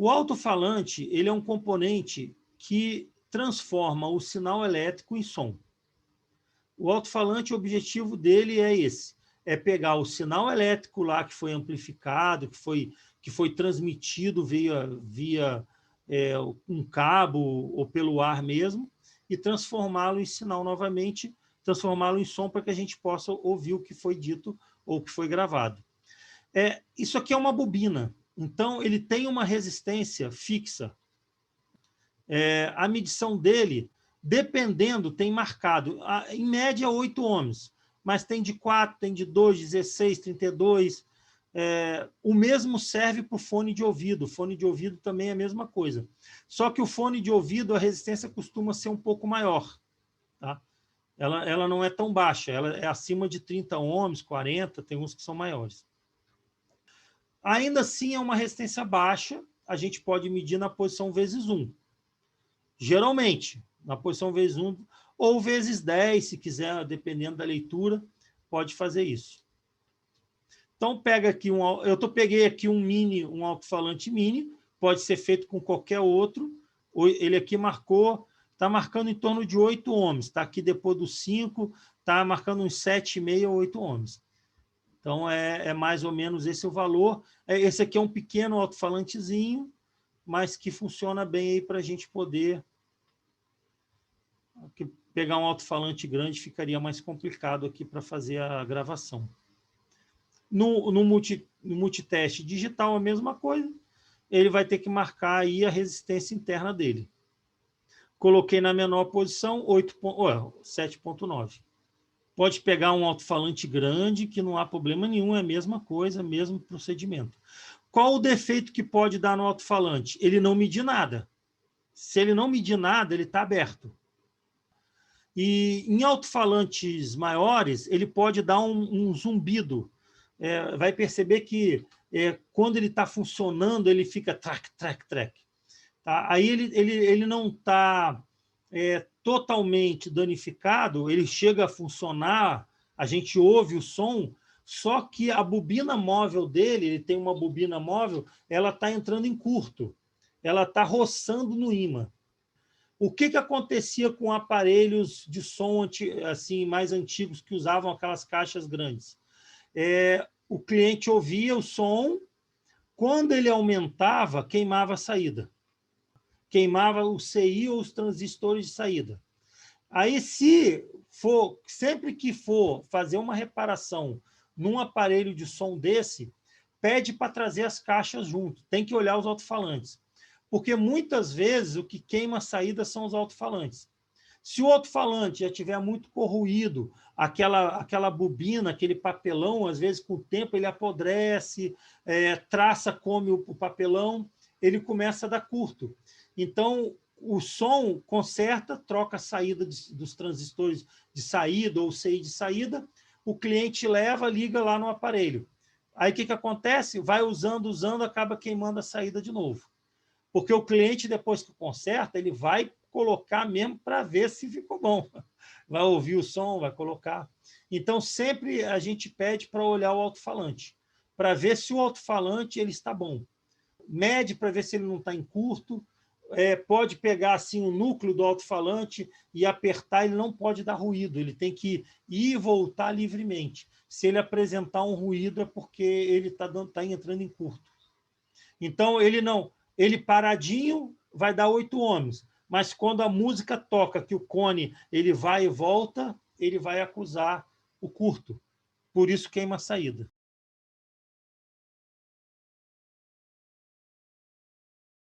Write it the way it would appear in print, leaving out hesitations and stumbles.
O alto-falante, ele é um componente que transforma o sinal elétrico em som. O alto-falante, o objetivo dele é esse, é pegar o sinal elétrico lá que foi amplificado, que foi transmitido via um cabo ou pelo ar mesmo, e transformá-lo em sinal novamente, transformá-lo em som para que a gente possa ouvir o que foi dito ou o que foi gravado. Isso aqui é uma bobina, então ele tem uma resistência fixa. A medição dele, dependendo, tem marcado, em média 8 ohms, mas tem de 4, tem de 2, 16, 32. O mesmo serve para o fone de ouvido. O fone de ouvido também é a mesma coisa. Só que o fone de ouvido, a resistência costuma ser um pouco maior. Tá? Ela não é tão baixa, ela é acima de 30 ohms, 40, tem uns que são maiores. Ainda assim, é uma resistência baixa, a gente pode medir na posição vezes 1. Geralmente, na posição vezes 1, ou vezes 10, se quiser, dependendo da leitura, pode fazer isso. Então, pega aqui peguei aqui um alto-falante mini, pode ser feito com qualquer outro. Ele aqui está marcando em torno de 8 ohms, está aqui depois dos 5, está marcando uns 7,5 ou 8 ohms. Então, é mais ou menos esse o valor. Esse aqui é um pequeno alto-falantezinho, mas que funciona bem aí para a gente poder... Pegar um alto-falante grande ficaria mais complicado aqui para fazer a gravação. No multiteste digital, a mesma coisa. Ele vai ter que marcar aí a resistência interna dele. Coloquei na menor posição 7,9. Pode pegar um alto-falante grande, que não há problema nenhum, é a mesma coisa, mesmo procedimento. Qual o defeito que pode dar no alto-falante? Ele não medir nada. Se ele não medir nada, ele está aberto. E em alto-falantes maiores, ele pode dar um zumbido. Vai perceber que quando ele está funcionando, ele fica track, track, track. Tá? Aí ele não está totalmente danificado, ele chega a funcionar, a gente ouve o som, só que a bobina móvel dele, ele tem uma bobina móvel, ela está entrando em curto, ela está roçando no ímã. O que acontecia com aparelhos de som assim, mais antigos que usavam aquelas caixas grandes? O cliente ouvia o som, quando ele aumentava, queimava a saída. Queimava o CI ou os transistores de saída. Aí, sempre que for fazer uma reparação num aparelho de som desse, pede para trazer as caixas junto, tem que olhar os alto-falantes. Porque muitas vezes o que queima a saída são os alto-falantes. Se o alto-falante já tiver muito corroído, aquela bobina, aquele papelão, às vezes com o tempo ele apodrece, traça, come o papelão, ele começa a dar curto. Então, o som conserta, troca a saída dos transistores de saída ou CI de saída, o cliente leva, liga lá no aparelho. Aí o que acontece? Vai usando, acaba queimando a saída de novo. Porque o cliente, depois que conserta, ele vai colocar mesmo para ver se ficou bom. Vai ouvir o som, vai colocar. Então, sempre a gente pede para olhar o alto-falante, para ver se o alto-falante ele está bom. Mede para ver se ele não está em curto. Pode pegar assim, o núcleo do alto-falante e apertar, ele não pode dar ruído, ele tem que ir e voltar livremente. Se ele apresentar um ruído, é porque ele está entrando em curto. Então, ele paradinho vai dar 8 ohms, mas quando a música toca, que o cone ele vai e volta, ele vai acusar o curto. Por isso queima a saída.